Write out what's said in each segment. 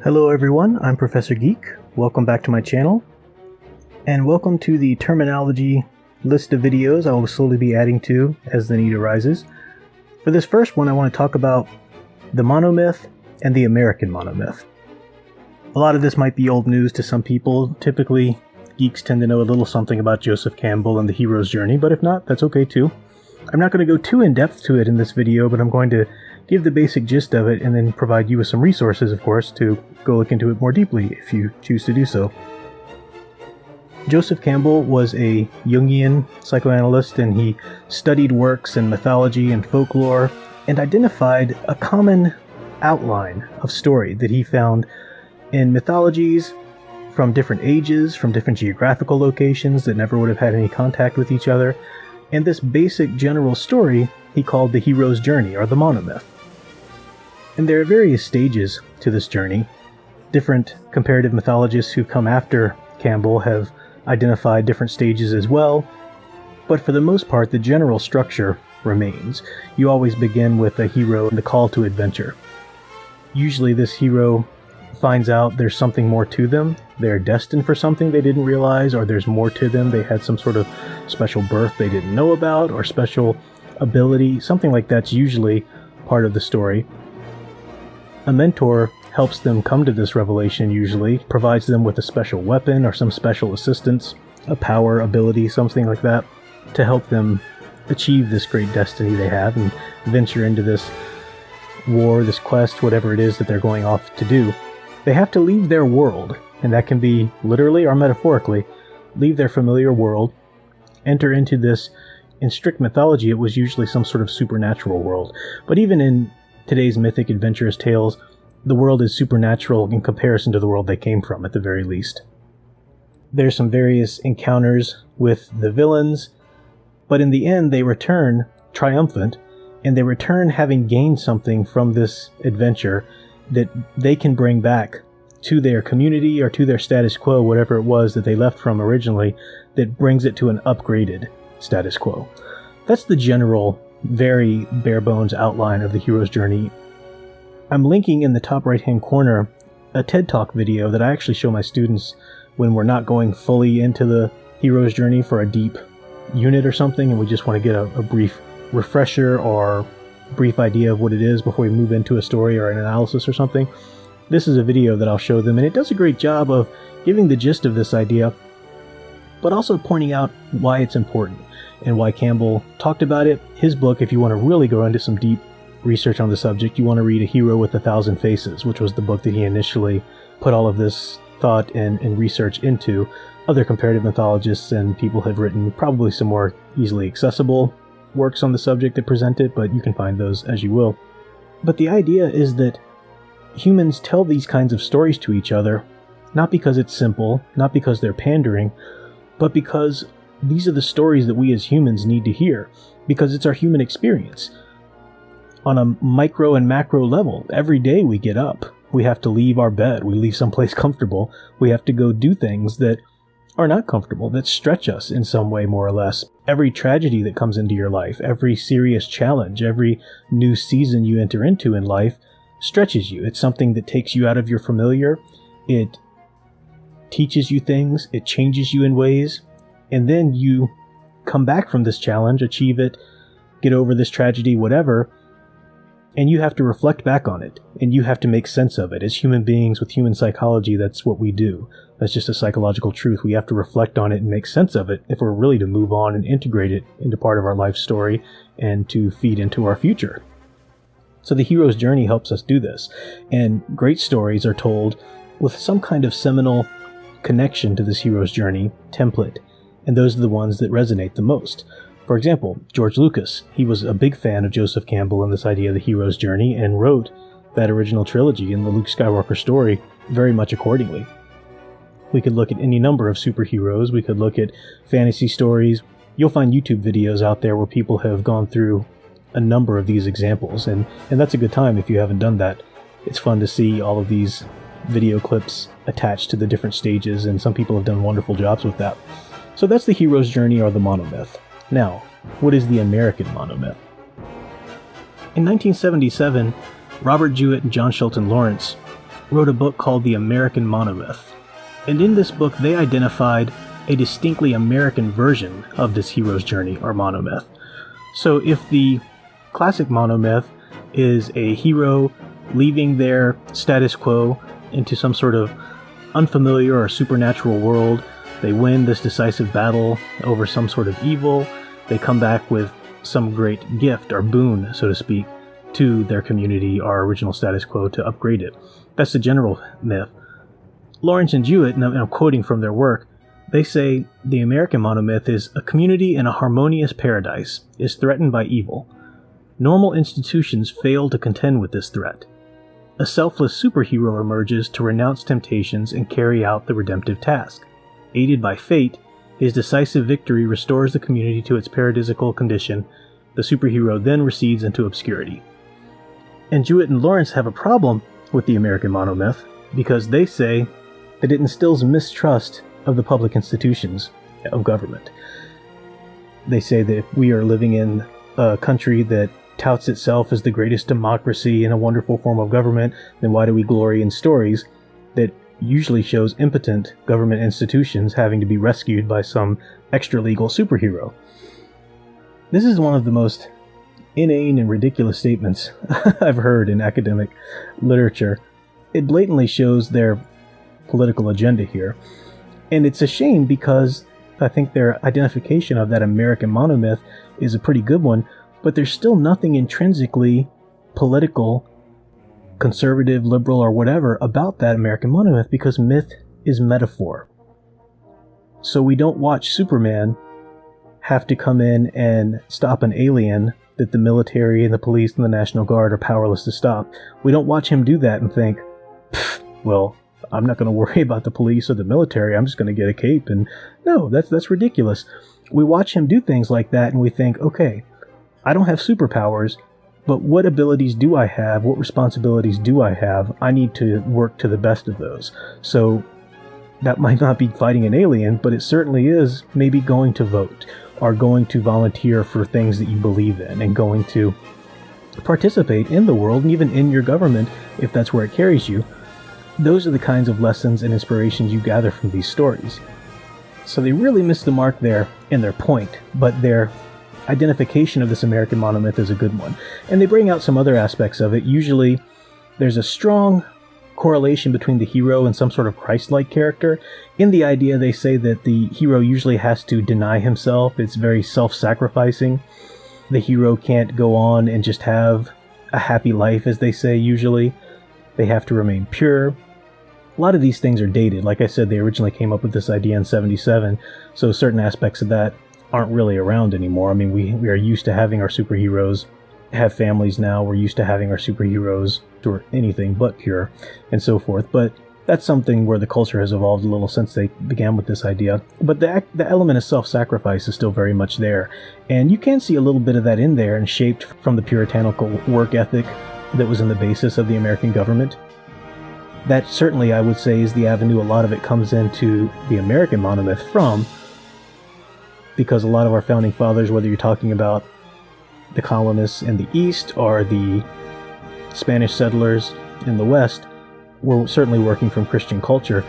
Hello everyone, I'm Professor Geek. Welcome back to my channel. And welcome to the terminology list of videos I will slowly be adding to as the need arises. For this first one, I want to talk about the monomyth and the American monomyth. A lot of this might be old news to some people. Typically, geeks tend to know a little something about Joseph Campbell and the hero's journey, but if not, that's okay too. I'm not going to go too in-depth to it in this video, but I'm going to give the basic gist of it and then provide you with some resources, of course, to go look into it more deeply if you choose to do so. Joseph Campbell was a Jungian psychoanalyst, and he studied works in mythology and folklore and identified a common outline of story that he found in mythologies from different ages, from different geographical locations that never would have had any contact with each other. And this basic general story he called the hero's journey, or the monomyth. And there are various stages to this journey. Different comparative mythologists who've come after Campbell have identified different stages as well, but for the most part the general structure remains. You always begin with a hero and the call to adventure. Usually this hero finds out there's something more to them, they're destined for something they didn't realize, or there's more to them, they had some sort of special birth they didn't know about, or special ability, something like that's usually part of the story. A mentor helps them come to this revelation, usually provides them with a special weapon or some special assistance, a power, ability, something like that, to help them achieve this great destiny they have and venture into this war, this quest, whatever it is that they're going off to do. They have to leave their world, and that can be literally or metaphorically, leave their familiar world, enter into this. In strict mythology, it was usually some sort of supernatural world, but even in today's mythic adventurous tales, the world is supernatural in comparison to the world they came from, at the very least. There's some various encounters with the villains, but in the end they return triumphant, and they return having gained something from this adventure that they can bring back to their community or to their status quo, whatever it was that they left from originally, that brings it to an upgraded status quo. That's the general, very bare bones outline of the hero's journey. I'm linking in the top right hand corner a TED Talk video that I actually show my students when we're not going fully into the hero's journey for a deep unit or something, and we just want to get a brief refresher or brief idea of what it is before we move into a story or an analysis or something. This is a video that I'll show them, and it does a great job of giving the gist of this idea, but also pointing out why it's important and why Campbell talked about it. His book, if you want to really go into some deep research on the subject, you want to read A Hero with 1,000 Faces, which was the book that he initially put all of this thought and research into. Other comparative mythologists and people have written probably some more easily accessible works on the subject that present it, but you can find those as you will. But the idea is that humans tell these kinds of stories to each other, not because it's simple, not because they're pandering, but because these are the stories that we as humans need to hear, because it's our human experience. On a micro and macro level, every day we get up, we have to leave our bed, we leave someplace comfortable, we have to go do things that are not comfortable, that stretch us in some way more or less. Every tragedy that comes into your life, every serious challenge, every new season you enter into in life stretches you. It's something that takes you out of your familiar, it teaches you things, it changes you in ways, and then you come back from this challenge, achieve it, get over this tragedy, whatever, and you have to reflect back on it, and you have to make sense of it. As human beings with human psychology, that's what we do. That's just a psychological truth. We have to reflect on it and make sense of it if we're really to move on and integrate it into part of our life story and to feed into our future. So the hero's journey helps us do this, and great stories are told with some kind of seminal connection to this hero's journey template, and those are the ones that resonate the most. For example, George Lucas, he was a big fan of Joseph Campbell and this idea of the hero's journey, and wrote that original trilogy in the Luke Skywalker story very much accordingly. We could look at any number of superheroes, we could look at fantasy stories. You'll find YouTube videos out there where people have gone through a number of these examples, and that's a good time if you haven't done that. It's fun to see all of these video clips attached to the different stages, and some people have done wonderful jobs with that. So that's the hero's journey, or the monomyth. Now, what is the American monomyth? In 1977, Robert Jewett and John Shelton Lawrence wrote a book called The American Monomyth. And in this book, they identified a distinctly American version of this hero's journey, or monomyth. So if the classic monomyth is a hero leaving their status quo into some sort of unfamiliar or supernatural world, they win this decisive battle over some sort of evil, they come back with some great gift or boon, so to speak, to their community or original status quo to upgrade it. That's the general myth. Lawrence and Jewett, and I'm quoting from their work, they say the American monomyth is a community in a harmonious paradise is threatened by evil. Normal institutions fail to contend with this threat. A selfless superhero emerges to renounce temptations and carry out the redemptive task. Aided by fate, his decisive victory restores the community to its paradisical condition. The superhero then recedes into obscurity. And Jewett and Lawrence have a problem with the American monomyth because they say that it instills mistrust of the public institutions of government. They say that if we are living in a country that touts itself as the greatest democracy and a wonderful form of government, then why do we glory in stories that usually shows impotent government institutions having to be rescued by some extra-legal superhero? This is one of the most inane and ridiculous statements I've heard in academic literature. It blatantly shows their political agenda here. And it's a shame because I think their identification of that American monomyth is a pretty good one, but there's still nothing intrinsically political, conservative, liberal, or whatever about that American monomyth because myth is metaphor. So we don't watch Superman have to come in and stop an alien that the military and the police and the National Guard are powerless to stop. We don't watch him do that and think, well, I'm not going to worry about the police or the military, I'm just going to get a cape. And no, that's ridiculous. We watch him do things like that and we think, okay, I don't have superpowers, but what abilities do I have? What responsibilities do I have? I need to work to the best of those. So that might not be fighting an alien, but it certainly is maybe going to vote or going to volunteer for things that you believe in and going to participate in the world and even in your government if that's where it carries you. Those are the kinds of lessons and inspirations you gather from these stories. So they really missed the mark there in their point, but their identification of this American monomyth is a good one. And they bring out some other aspects of it. Usually there's a strong correlation between the hero and some sort of Christ-like character. In the idea, they say that the hero usually has to deny himself. It's very self-sacrificing. The hero can't go on and just have a happy life, as they say usually. They have to remain pure. A lot of these things are dated. Like I said, they originally came up with this idea in 1977, so certain aspects of that aren't really around anymore. I mean, we are used to having our superheroes have families now. We're used to having our superheroes who are anything but pure and so forth. But that's something where the culture has evolved a little since they began with this idea. But the element of self-sacrifice is still very much there. And you can see a little bit of that in there and shaped from the puritanical work ethic that was in the basis of the American government. That certainly, I would say, is the avenue a lot of it comes into the American monomyth from, because a lot of our founding fathers, whether you're talking about the colonists in the East or the Spanish settlers in the West, were certainly working from Christian culture.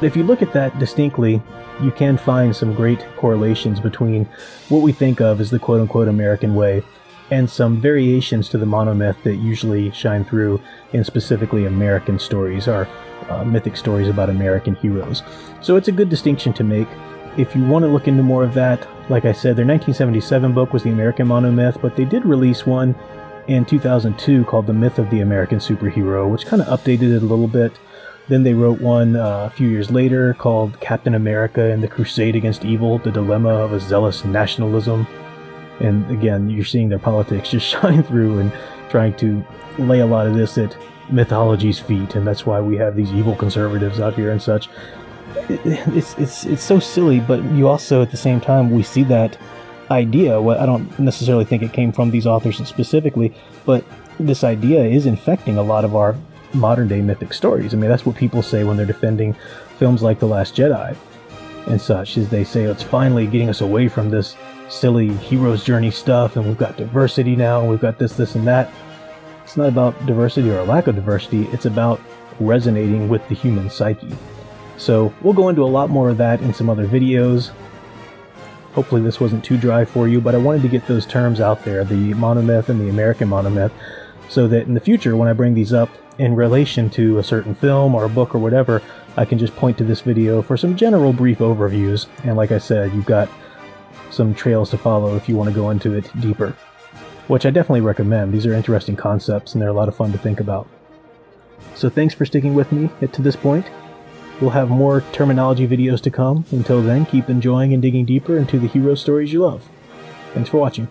If you look at that distinctly, you can find some great correlations between what we think of as the quote-unquote American way and some variations to the monomyth that usually shine through in specifically American stories or mythic stories about American heroes. So it's a good distinction to make. If you want to look into more of that, like I said, their 1977 book was The American Monomyth, but they did release one in 2002 called The Myth of the American Superhero, which kind of updated it a little bit. Then they wrote one a few years later called Captain America and the Crusade Against Evil, The Dilemma of a Zealous Nationalism. And again, you're seeing their politics just shine through and trying to lay a lot of this at mythology's feet, and that's why we have these evil conservatives out here and such. It's so silly, but you also, at the same time, we see that idea. Well, I don't necessarily think it came from these authors specifically, but this idea is infecting a lot of our modern-day mythic stories. I mean, that's what people say when they're defending films like The Last Jedi and such, is they say it's finally getting us away from this silly hero's journey stuff, and we've got diversity now, and we've got this, and that. It's not about diversity or a lack of diversity. It's about resonating with the human psyche. So we'll go into a lot more of that in some other videos. Hopefully this wasn't too dry for you, but I wanted to get those terms out there, the monomyth and the American monomyth, so that in the future when I bring these up in relation to a certain film or a book or whatever, I can just point to this video for some general brief overviews. And like I said, you've got some trails to follow if you want to go into it deeper, which I definitely recommend. These are interesting concepts and they're a lot of fun to think about. So thanks for sticking with me to this point. We'll have more terminology videos to come. Until then, keep enjoying and digging deeper into the hero stories you love. Thanks for watching.